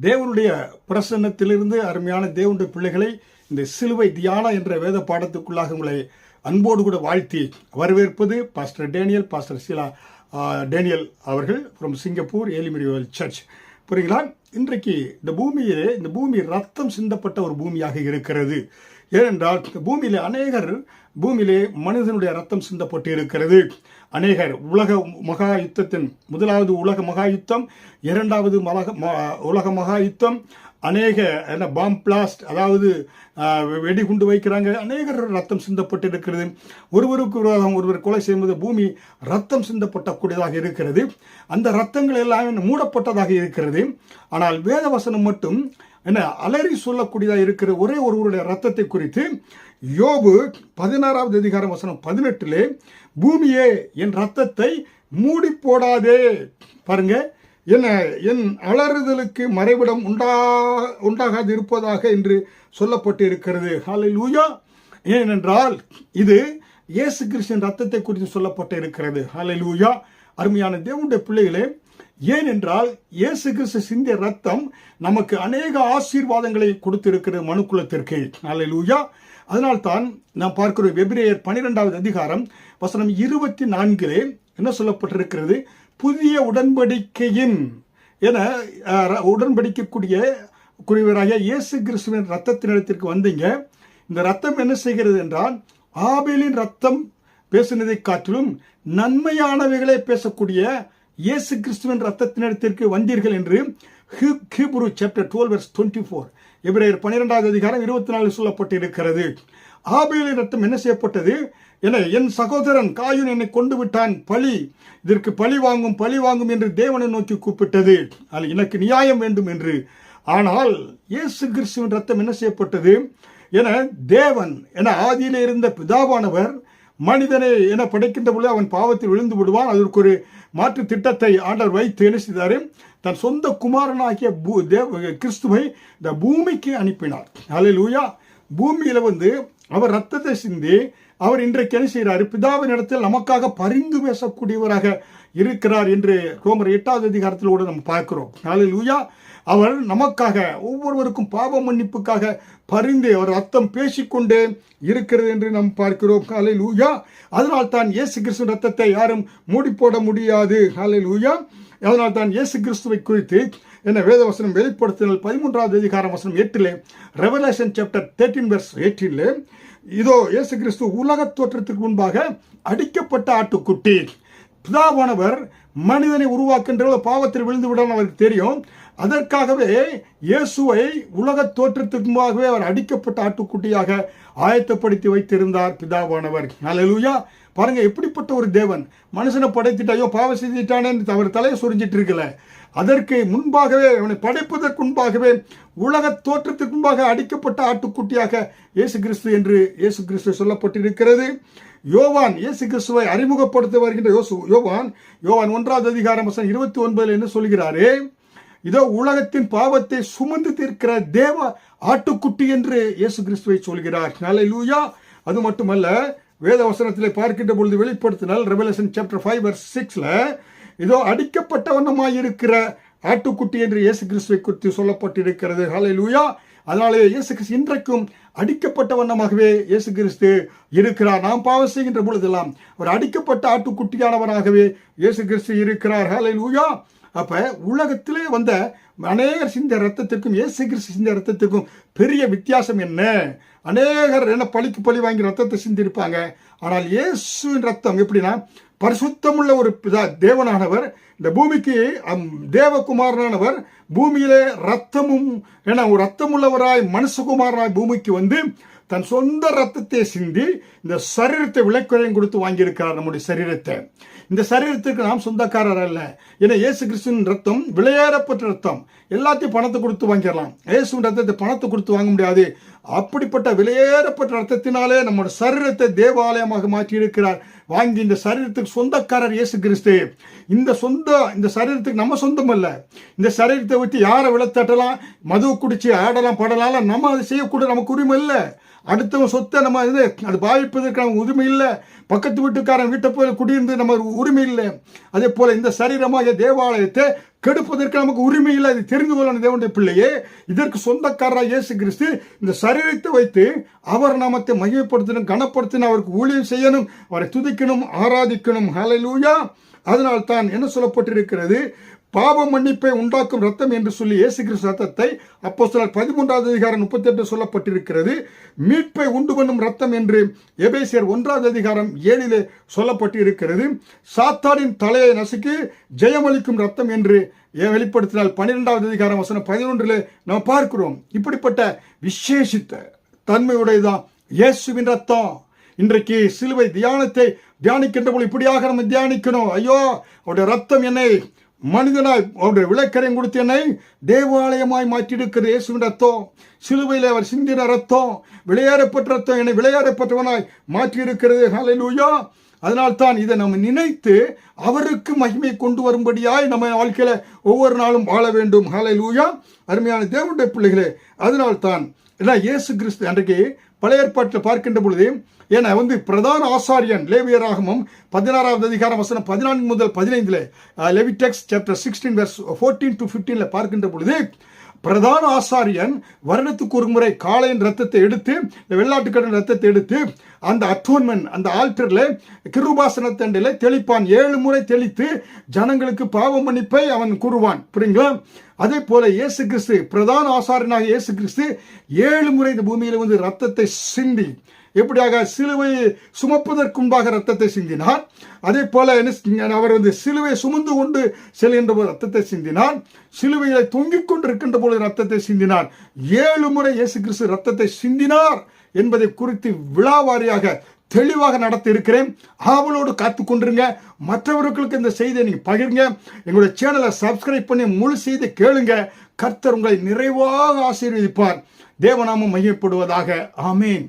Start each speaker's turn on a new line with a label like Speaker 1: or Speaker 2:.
Speaker 1: தேவனுடைய பிரசன்னத்திலிருந்து அருமையான தேவனுடைய பிள்ளைகளை இந்த சிலுவை தியானா என்ற வேத பாடத்துக்குள்ளாக உங்களை அன்போடு கூட வாழ்த்தி வரவேற்பது பாஸ்டர் ஷீலா டேனியல் அவர்கள் ஃப்ரம் சிங்கப்பூர் ஏலிமெரிவல் சர்ச். புரியுங்களா? இன்றைக்கு இந்த பூமி ரத்தம் சிந்தப்பட்ட ஒரு பூமியாக இருக்கிறது. ஏனென்றால் பூமியிலே மனிதனுடைய ரத்தம் சிந்தப்பட்டு இருக்கிறது. அநேகர் மகா யுத்தத்தின் முதலாவது உலக மகா யுத்தம், இரண்டாவது உலக மகா யுத்தம், அநேக பாம் பிளாஸ்ட், அதாவது வெடிகுண்டு வைக்கிறாங்க. அநேகர் ரத்தம் சிந்தப்பட்டு இருக்கிறது. ஒருவருக்கு ஒருவர் கொலை செய்யும்போது பூமி ரத்தம் சிந்தப்பட்டக்கூடியதாக இருக்கிறது. அந்த ரத்தங்கள் எல்லாம் மூடப்பட்டதாக இருக்கிறது. ஆனால் வேதவசனம் மட்டும் அலறி சொல்லக்கூடியதாக இருக்கிற ஒருவருடைய ரத்தத்தை குறித்து யோபு 16வது அதிகாரம் வசனம் 18 பூமியே என் ரத்தத்தை மூடி போடாதே, பாருங்க, என் அலறுதலுக்கு மறைவிடம் உண்டாகாது இருப்பதாக என்று சொல்லப்பட்டு இருக்கிறது. ஹல்லேலூயா! ஏனென்றால் இது இயேசு கிறிஸ்துவின் ரத்தத்தை குறித்து சொல்லப்பட்டு இருக்கிறது. ஹல்லேலூயா! அருமையான தேவனுடைய பிள்ளைகளே, ஏனென்றால் இயேசு கிறிஸ்து சிந்திய ரத்தம் நமக்கு அநேக ஆசீர்வாதங்களை கொடுத்திருக்கிறது மனுக்குலத்திற்கு. ஹல்லேலூயா! அதனால்தான் நாம் பார்க்கிறோம் எபிரேயர் 12வது அதிகாரம் வசனம் 24 என்ன சொல்லப்பட்டிருக்கிறது? புதிய உடன்படிக்கையின் என உடன்படிக்கக்கூடியவராக இயேசு கிறிஸ்துவின் ரத்தத்தினிடத்திற்கு வந்தீங்க. இந்த ரத்தம் என்ன செய்கிறது என்றால் ஆபேலின் ரத்தம் பேசினதை காட்டிலும் நன்மையானவைகளை பேசக்கூடிய இயேசு கிறிஸ்துவின் ரத்தத்தினிடத்திற்கு வந்தீர்கள் என்று ஹீப்ரூ சாப்டர் 12 verse 24 எபிரேயர் 12வது அதிகாரம் 24 சொல்லப்பட்டு இருக்கிறது. ஆபேலின் ரத்தம் என்ன செய்யப்பட்டது? என் சகோதரன் காயுன் என்னை கொண்டு விட்டான், இதற்கு பழி வாங்கும் என்று தேவனை நோக்கி கூப்பிட்டது. அது எனக்கு நியாயம் வேண்டும் என்று. ஆனால் இயேசு கிறிஸ்துவின் ரத்தம் என்ன செய்யப்பட்டது? தேவன் ஆதியிலே இருந்த பிதாவானவர் மனிதனை படைக்கின்ற பொழுது அவன் பாவத்தில் விழுந்து விடுவான். அதற்கு ஒரு மாற்று திட்டத்தை ஆண்டவர் வைத்து என்ன செய்தார்? தன் சொந்த குமாரனாகிய கிறிஸ்துவை இந்த பூமிக்கு அனுப்பினார். ஹல்லேலூயா! பூமியில அவர் ரத்தத்தை சிந்தி அவர் இன்றைக்கு என்ன செய்கிறார்? பிதாவின் இடத்தில் நமக்காக பரிந்து பேசக்கூடியவராக இருக்கிறார் என்று ரோமர் 8வது அதிகாரத்தில் கூட நம்ம பார்க்கிறோம். ஹல்லேலூயா! அவர் நமக்காக ஒவ்வொருவருக்கும் பாவ மன்னிப்புக்காக பரிந்து அவர் ரத்தம் பேசிக்கொண்டே இருக்கிறது என்று நாம் பார்க்கிறோம். ஹல்லேலூயா! அதனால் தான் இயேசு கிறிஸ்து ரத்தத்தை யாரும் மூடி போட முடியாது. ஹல்லேலூயா! அதனால் தான் இயேசு கிறிஸ்துவை குறித்து வேதவசனம் வெளிப்படுத்தினால் 13வது அதிகாரம் வசனம் 8 ரெவலேஷன் சாப்டர் 13 verse 18 இதோ இயேசு கிறிஸ்து உலக தோற்றத்துக்கு முன்பாக அடிக்கப்பட்ட ஆட்டுக்குட்டி. பிதாவானவர் மனிதனை உருவாக்கின்ற பாவத்தில் விழுந்து விட அவருக்கு தெரியும். அதற்காகவே இயேசுவை உலக தோற்றத்துக்கு முன்பாகவே அவர் அடிக்கப்பட்ட ஆட்டுக்குட்டியாக ஆயத்தப்படுத்தி வைத்திருந்தார் பிதாவானவர். ஹல்லேலூயா! பாருங்க, எப்படிப்பட்ட ஒரு தேவன்! மனுஷனை படைத்துட்டாயோ பாவம் செஞ்சிட்டானே அவர் தலையை சொரிஞ்சிட்டு இருக்கல. அதற்கு முன்பாகவே அவனை படைப்பதற்கு முன்பாகவே உலக தோற்றத்துக்கு முன்பாக அடிக்கப்பட்ட ஆட்டுக்குட்டியாக இயேசு கிறிஸ்து என்று இயேசு கிறிஸ்து சொல்லப்பட்டிருக்கிறது. யோவான் இயேசு கிறிஸ்துவை அறிமுகப்படுத்த வருகின்ற யோவான் 1வது அதிகாரம் 29 என்ன சொல்கிறாரு? இதோ உலகத்தின் பாவத்தை சுமந்து தீர்க்கிற தேவ ஆட்டுக்குட்டி என்று இயேசு கிறிஸ்துவை சொல்கிறார். ஹல்லேலூயா! அது மட்டுமல்ல, வேத வசனத்திலே பார்க்கின்ற பொழுது வெளிப்படுத்தினால் ரெவலேஷன் சாப்டர் 5 verse 6 இதோ அடிக்கப்பட்ட வண்ணமாயிருக்கிற ஆட்டுக்குட்டி என்று இயேசு கிறிஸ்துவை குறித்து சொல்லப்பட்டிருக்கிறது. ஹல்லேலூயா! அதனாலே இயேசு கிறிஸ்து இன்றைக்கும் அடிக்கப்பட்ட வண்ணமாகவே இயேசு கிறிஸ்து இருக்கிறார். நாம் பாவம் செய்கின்ற பொழுதெல்லாம் ஒரு அடிக்கப்பட்ட ஆட்டுக்குட்டியானவராகவே இயேசு கிறிஸ்து இருக்கிறார். ஹல்லேலூயா! அப்ப உலகத்திலே வந்த அநேகர் சிந்த ரத்தத்திற்கும் இயேசு கிறிஸ்து சிந்த ரத்தத்திற்கும் பெரிய வித்தியாசம் என்ன? அநேகர் பழி வாங்கி ரத்தத்தை சிந்திருப்பாங்க. ஆனால் இயேசுவின் ரத்தம் எப்படின்னா, பரிசுத்தமுள்ள ஒரு தேவனானவர் இந்த பூமிக்கு தேவகுமாரனானவர் பூமியிலே ரத்தமுள்ளவராய் மனுஷகுமாரனாய் பூமிக்கு தன் சொந்த ரத்தத்தை சிந்தி இந்த சரீரத்தை விலைக்குறையும் கொடுத்து வாங்கியிருக்கிறார். நம்முடைய சரீரத்தை, இந்த சரீரத்திற்கு நாம் சொந்தக்காரர் அல்ல. இயேசு கிறிஸ்துவின் ரத்தம் விலையேறப்பட்ட ரத்தம். எல்லாத்தையும் பணத்தை கொடுத்து வாங்கிடலாம். இயேசுவின் ரத்தத்தை பணத்தை கொடுத்து வாங்க முடியாது. அப்படிப்பட்ட விலையேறப்பட்ட ரத்தத்தினாலே நம்முடைய சரீரத்தை தேவாலயமாக மாற்றி இருக்கிறார். வாங்கி இந்த சரீரத்துக்கு சொந்தக்காரர் இயேசு கிறிஸ்து. இந்த சரீரத்துக்கு நம்ம சொந்தம் அல்ல. இந்த சரீரத்தை வச்சு யாரை விளத்தட்டலாம், மது குடிச்சு ஆடலாம், படலாம், நம்ம அதை செய்யக்கூட நமக்கு உரிமை இல்லை. அடுத்தவன் சொத்தை நம்ம அது பாவிப்பதற்கு நமக்கு உரிமை இல்லை. பக்கத்து வீட்டுக்காரன் வீட்டை போய் குடியிருந்து நம்ம உரிமை இல்லை. அதே போல இந்த சரீரமாக தேவாலயத்தை கெடுப்பதற்கு நமக்கு உரிமை இல்லை. இது தெரிந்து கொள்ளணும் தேவனுடைய பிள்ளையே. இதற்கு சொந்தக்காரராக இயேசு கிறிஸ்து இந்த சரீரத்தை வைத்து அவர் நாமத்தை மகிமைப்படுத்தணும், கனப்படுத்தணும், அவருக்கு ஊழியம் செய்யணும், அவரை துதிக்கணும், ஆராதிக்கணும். ஹல்லேலூயா. அதனால் தான் என்ன சொல்லப்பட்டிருக்கிறது, பாவ மன்னிப்பை உண்டாக்கும் ரத்தம் என்று சொல்லி இயேசு கிறிஸ்து ரத்தத்தை அப்போஸ்தலர் 13வது அதிகாரம் 38 சொல்லப்பட்டிருக்கிறது. மீட்பை உண்டு பண்ணும் ரத்தம் என்று எபேசியர் 1வது அதிகாரம் 7 சொல்லப்பட்டிருக்கிறது. சாத்தானின் தலையை நசுக்கி ஜெயமளிக்கும் ரத்தம் என்று வெளிப்படுத்தினால் 12வது அதிகாரம் வசனம் 11 நாம் பார்க்கிறோம். இப்படிப்பட்ட விசேஷித்த தன்மையுடையதான் இயேசுவின் ரத்தம். இன்றைக்கு சிலுவை தியானத்தை தியானிக்கின்ற போது இப்படியாக நம்ம தியானிக்கணும். ஐயோ, அவருடைய ரத்தம் என்னை மனிதனாய், அவருடைய விளக்கரையும் கொடுத்து என்னை தேவாலயமாய் மாற்றியிருக்கிறது. இயேசுவின் ரத்தம், சிலுவையில் அவர் சிந்தின ரத்தம், விளையாடப்பட்ட ரத்தம் என்னை விளையாடப்பட்டவனாய் மாற்றியிருக்கிறது. ஹல்லேலூயா. அதனால் தான் இதை நம்ம நினைத்து அவருக்கு மகிமை கொண்டு வரும்படியாய் நம்ம வாழ்க்கையில ஒவ்வொரு நாளும் வாழ வேண்டும். ஹல்லேலூயா. அருமையான தேவனுடைய பிள்ளைகளே, அதனால் தான் இயேசு கிறிஸ்து அன்றைக்கு பழைய ஏற்பாட்டில் பார்க்கின்ற பொழுது ஏன்னா பிரதான ஆசாரியன் லேவியராகமம் 16வது அதிகாரம் வசனம் 14 முதல் 15 லெவிட்டிக்ஸ் சாப்டர் 16 வெர்ஸ் 14 to 15 பார்க்கின்ற பொழுது பிரதான ஆசாரியன் வருடத்துக்கு ஒரு முறை காளையின் ரத்தத்தை எடுத்து, வெள்ளாட்டுக்கடன் ரத்தத்தை எடுத்து அந்த அட்டோன்மென்ட் அந்த ஆல்டர்ல கிருபாசனத்தண்டையில தெளிப்பான். 7 முறை தெளித்து ஜனங்களுக்கு பாவ மன்னிப்பை அவன் கூறுவான். புரியுங்களா? அதே போல இயேசு கிறிஸ்து பிரதான ஆசாரியனாக இயேசு கிறிஸ்து 7 முறை இந்த பூமியில ரத்தத்தை சிந்தி எப்படியாக சிலுவை சுமப்பதற்கு முன்பாக ரத்தத்தை சிந்தினார். அதே போல அவர் சிலுவை சுமந்து கொண்டு செல்கின்ற போது ரத்தத்தை சிந்தினார். சிலுவையில தொங்கிக் கொண்டிருக்கின்ற போது ரத்தத்தை சிந்தினார். 7 முறை இயேசு கிறிஸ்து ரத்தத்தை சிந்தினார் என்பதை குறித்து விழாவாரியாக தெளிவாக நடத்தி இருக்கிறேன். ஆவலோடு காத்து கொண்டிருங்க. மற்றவர்களுக்கு இந்த செய்தியை நீங்க பகிருங்க. எங்களுடைய சேனலை சப்ஸ்கிரைப் பண்ணி முழு செய்தி கேளுங்க. கர்த்தர் உங்களை நிறைவாக ஆசீர்வதிப்பார். தேவநாமம் மகிமைப்படுவதாக. ஆமேன்.